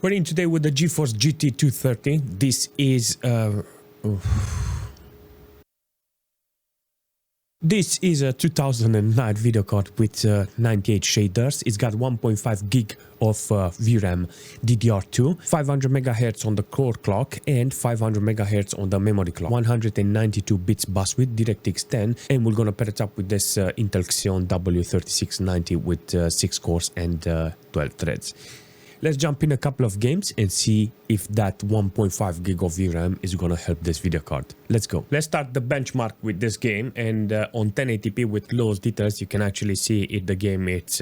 We're in today with the GeForce GT 230. This is a 2009 video card with 98 shaders. It's got 1.5 gig of VRAM DDR2, 500 MHz on the core clock and 500 MHz on the memory clock, 192 bits bus width, DirectX 10, and we're gonna pair it up with this Intel Xeon W3690 with 6 cores and 12 threads. Let's jump in a couple of games and see if that 1.5 gig of VRAM is gonna help this video card. Let's go. Let's start the benchmark with this game, and on 1080p with low details you can actually see it. The game it's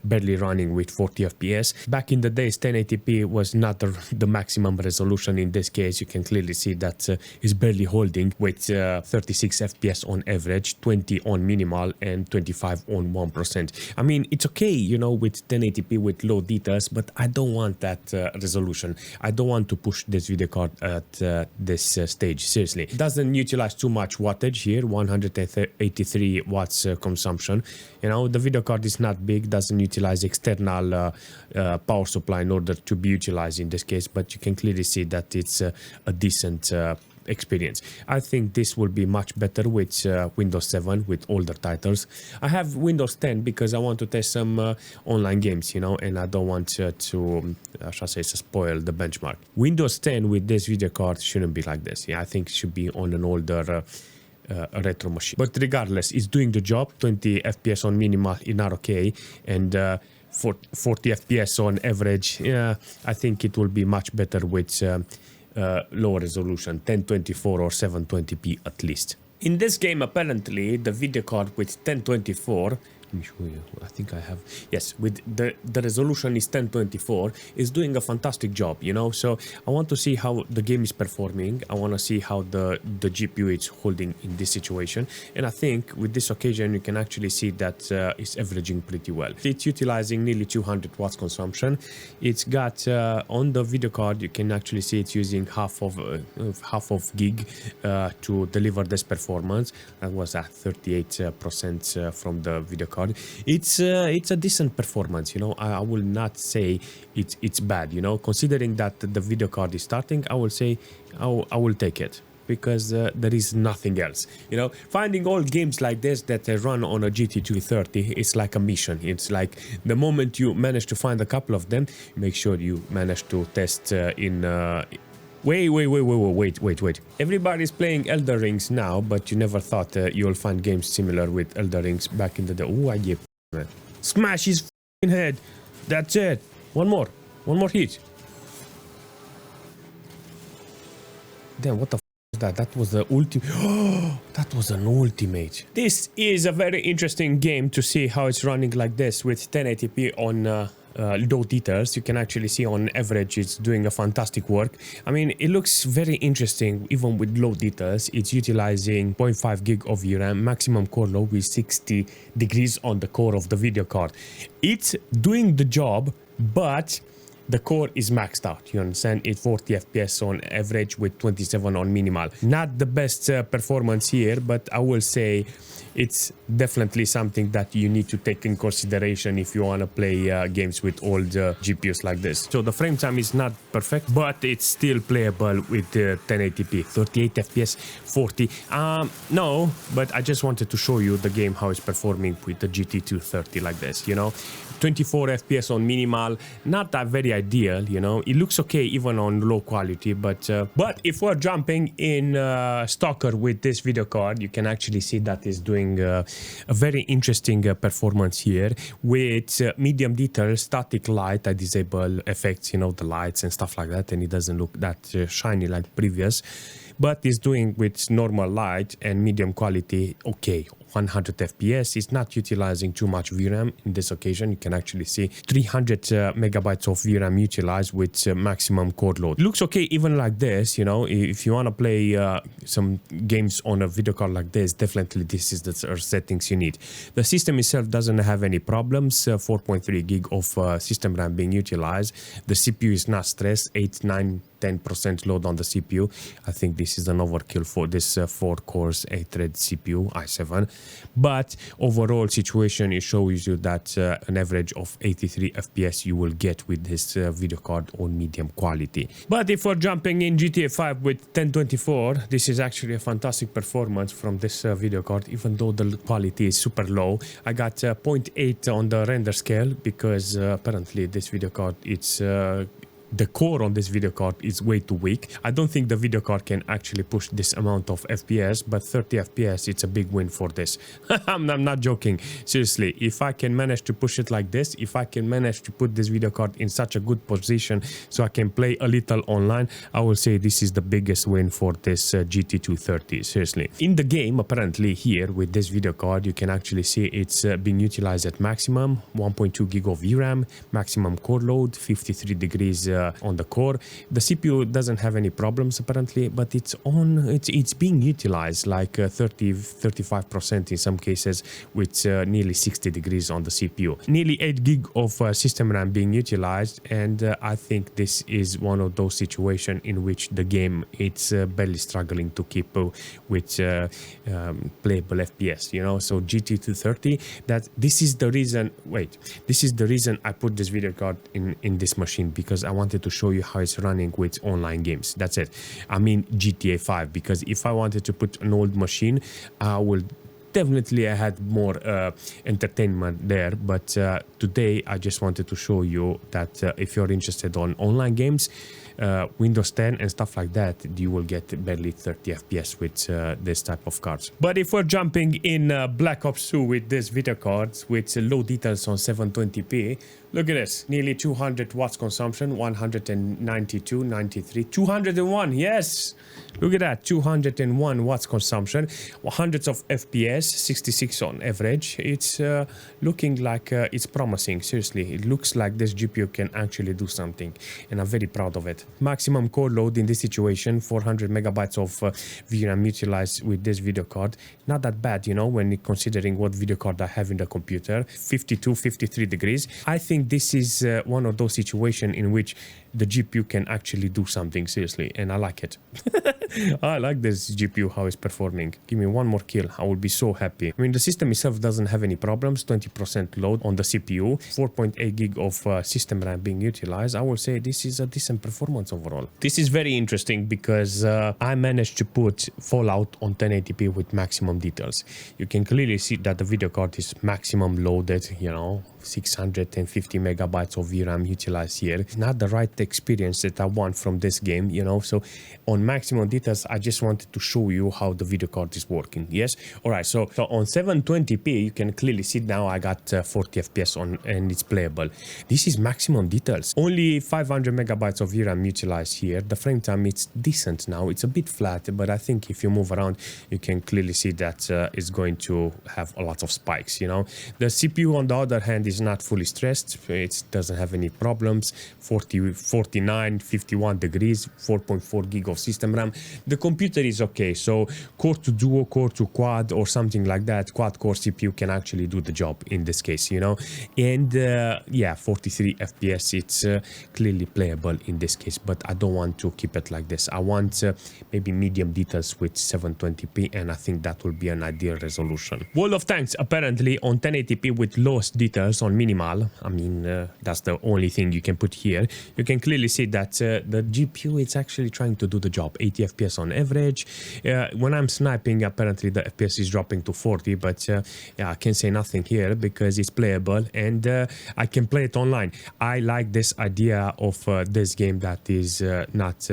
barely running with 40 FPS. Back in the days 1080p was not the maximum resolution. In this case you can clearly see that it's barely holding with 36 FPS on average, 20 on minimal and 25 on 1%. I mean, it's okay, you know, with 1080p with low details, but I don't want that resolution. I don't want to push this video card at this stage. Seriously, it doesn't utilize too much wattage here, 183 watts consumption. You know, the video card is not big, doesn't utilize external power supply in order to be utilized in this case, but you can clearly see that it's a decent experience. I think this will be much better with Windows 7 with older titles. I have Windows 10 because I want to test some online games, you know, and I don't want to spoil the benchmark. Windows 10 with this video card shouldn't be like this. Yeah, I think it should be on an older a retro machine. But regardless, it's doing the job. 20 FPS on minimal is not okay, and 40 FPS on average. Yeah, I think it will be much better with lower resolution, 1024 or 720p at least. In this game, apparently, the video card with 1024, let me show you, I think I have, yes, with the resolution is 1024, is doing a fantastic job, you know, so I want to see how the game is performing. I want to see how the GPU is holding in this situation, and I think with this occasion you can actually see that it's averaging pretty well. It's utilizing nearly 200 watts consumption. It's got on the video card you can actually see it's using half of gig to deliver this performance. That was at 38% from the video card. It's a decent performance, you know. I will not say it's bad, you know, considering that the video card is starting. I will say I will take it because there is nothing else, you know. Finding all games like this that run on a GT 230, it's like a mission. It's like the moment you manage to find a couple of them, make sure you manage to test in Wait. Everybody's playing Elder Rings now, but you never thought you'll find games similar with Elder Rings back in the day. Oh, I get man. Smash his f***ing head. That's it. One more hit. Damn, what the f*** was that? That was the ultimate. Oh, that was an ultimate. This is a very interesting game to see how it's running like this with 1080p on low details. You can actually see on average it's doing a fantastic work. I mean, it looks very interesting even with low details. It's utilizing 0.5 gig of VRAM, maximum core load with 60 degrees on the core of the video card. It's doing the job, but the core is maxed out, you understand? It's 40 FPS on average with 27 on minimal. Not the best performance here, but I will say it's definitely something that you need to take in consideration if you want to play games with old GPUs like this. So the frame time is not perfect, but it's still playable with 1080p, 38 FPS, 40. No, but I just wanted to show you the game how it's performing with the GT 230 like this, you know. 24 FPS on minimal, not that very ideal, you know. It looks okay even on low quality, but if we're jumping in S.T.A.L.K.E.R with this video card, you can actually see that it's doing a very interesting performance here with medium detail, static light. I disable effects, you know, the lights and stuff like that, and it doesn't look that shiny like previous, but it's doing with normal light and medium quality okay. 100 FPS. It's not utilizing too much VRAM in this occasion. You can actually see 300 megabytes of VRAM utilized with maximum core load. It looks okay even like this, you know. If you want to play some games on a video card like this, definitely this is the settings you need. The system itself doesn't have any problems. 4.3 gig of system RAM being utilized. The CPU is not stressed. 8, 9 10% load on the CPU. I think this is an overkill for this 4 cores 8-thread CPU i7, but overall situation it shows you that an average of 83 FPS you will get with this video card on medium quality. But if we're jumping in GTA 5 with 1024, this is actually a fantastic performance from this video card, even though the quality is super low. I got 0.8 on the render scale because apparently this video card, it's the core on this video card is way too weak. I don't think the video card can actually push this amount of FPS, but 30 FPS, it's a big win for this. I'm not joking. Seriously, if I can manage to push it like this, if I can manage to put this video card in such a good position so I can play a little online, I will say this is the biggest win for this GT230, seriously. In the game, apparently here with this video card, you can actually see it's being utilized at maximum, 1.2 gig of VRAM, maximum core load, 53 degrees on the core. The CPU doesn't have any problems apparently, but it's being utilized like 35% in some cases, with nearly 60 degrees on the CPU. Nearly 8 gig of system RAM being utilized, and I think this is one of those situations in which the game it's barely struggling to keep with playable FPS, you know. So GT230, this is the reason I put this video card in this machine, because I wanted to show you how it's running with online games. That's it. I mean GTA 5, because if I wanted to put an old machine, I will definitely had more entertainment there, but today I just wanted to show you that if you're interested on online games, Windows 10 and stuff like that, you will get barely 30 FPS with this type of cards. But if we're jumping in Black Ops 2 with this video cards with low details on 720p, look at this, nearly 200 watts consumption, 192, 93, 201, yes! Look at that, 201 watts consumption, hundreds of FPS, 66 on average. It's looking like it's promising, seriously. It looks like this GPU can actually do something, and I'm very proud of it. Maximum core load in this situation, 400 megabytes of VRAM utilized with this video card. Not that bad, you know, when considering what video card I have in the computer. 52, 53 degrees. I think this is one of those situations in which the GPU can actually do something, seriously, and I like it. I like this GPU, how it's performing. Give me one more kill, I will be so happy. I mean, the system itself doesn't have any problems, 20% load on the CPU, 4.8 gig of system RAM being utilized. I will say this is a decent performance overall. This is very interesting because I managed to put Fallout on 1080p with maximum details. You can clearly see that the video card is maximum loaded, you know, 650 megabytes of VRAM utilized here. It's not the right experience that I want from this game, you know. So on maximum details, I just wanted to show you how the video card is working. Yes, all right. So on 720p, you can clearly see now I got 40 FPS on, and it's playable. This is maximum details. Only 500 megabytes of VRAM utilized here. The frame time, it's decent now. It's a bit flat, but I think if you move around, you can clearly see that it's going to have a lot of spikes, you know. The CPU on the other hand is not fully stressed. It doesn't have any problems. 49, 51 degrees, 4.4 gig of system RAM. The computer is okay. So core to duo, core to quad, or something like that. Quad core CPU can actually do the job in this case, you know. And yeah, 43 FPS. It's clearly playable in this case, but I don't want to keep it like this. I want maybe medium details with 720p, and I think that will be an ideal resolution. Wall of Tanks apparently on 1080p with lowest details on minimal. I mean, that's the only thing you can put here. You can clearly see that the GPU is actually trying to do the job. 80 FPS on average. When I'm sniping, apparently the FPS is dropping to 40, but yeah, I can say nothing here because it's playable, and I can play it online. I like this idea of this game that is not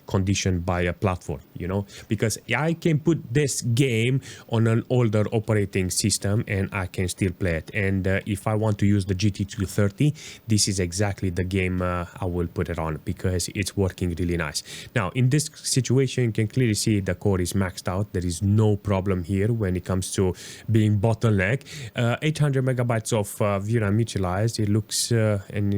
conditioned by a platform, you know, because I can put this game on an older operating system and I can still play it. And if I want to use the GT230, this is exactly the game I will put it on, because it's working really nice. Now in this situation, you can clearly see the core is maxed out. There is no problem here when it comes to being bottleneck. 800 megabytes of VRAM utilized. It looks and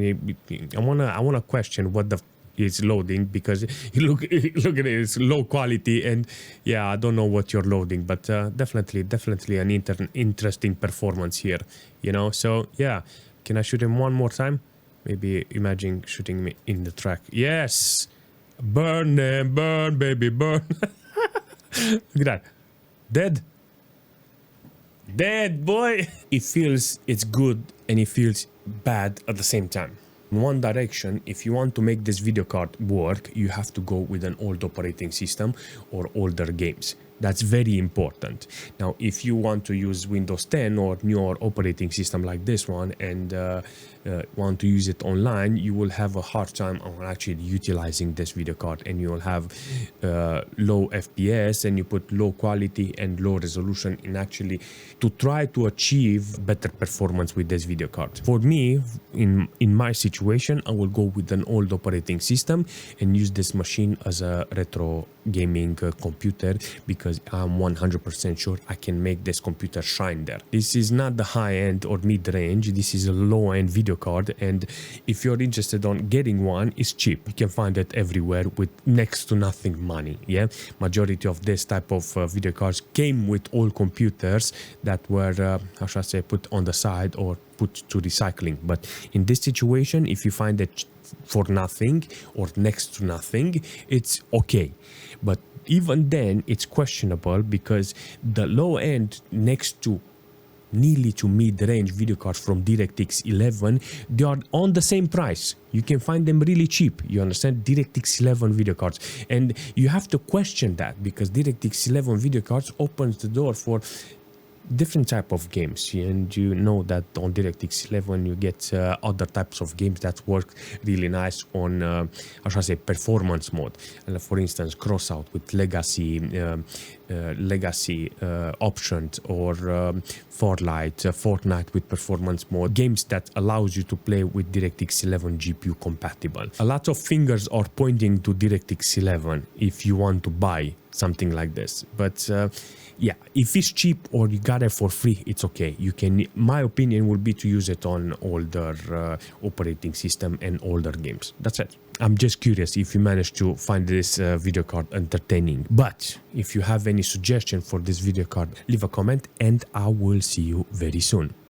I wanna question what the is loading, because look at it, it's low quality, and yeah, I don't know what you're loading, but definitely an interesting performance here, you know. So yeah, can I shoot him one more time? Maybe imagine shooting me in the track. Yes, Burn them, burn, baby, burn. Look at that. Dead. Dead, boy. It feels it's good and it feels bad at the same time. In one direction, if you want to make this video card work, you have to go with an old operating system or older games. That's very important. Now, if you want to use Windows 10 or newer operating system like this one and want to use it online, you will have a hard time on actually utilizing this video card, and you will have low FPS, and you put low quality and low resolution in actually to try to achieve better performance with this video card. For me, in my situation, I will go with an old operating system and use this machine as a retro gaming computer, because I'm 100% sure I can make this computer shine there. This is not the high-end or mid-range, this is a low-end video card, and if you're interested on getting one, it's cheap. You can find it everywhere with next to nothing money. Yeah, majority of this type of video cards came with old computers that were how should I say, put on the side or put to recycling. But in this situation, if you find it for nothing or next to nothing, it's okay. But even then, it's questionable, because the low end next to nearly to mid-range video cards from DirectX 11, they are on the same price. You can find them really cheap, you understand? DirectX 11 video cards, and you have to question that, because DirectX 11 video cards opens the door for different type of games, and you know that on DirectX 11 you get other types of games that work really nice on how should I say, performance mode. For instance, crossout with legacy options, or Fortnite with performance mode, games that allows you to play with DirectX 11 GPU compatible. A lot of fingers are pointing to DirectX 11 if you want to buy something like this, but yeah, if it's cheap or you got it for free, it's okay. You can, my opinion will be to use it on older operating system and older games. That's it. I'm just curious if you managed to find this video card entertaining. But if you have any suggestion for this video card, leave a comment and I will see you very soon.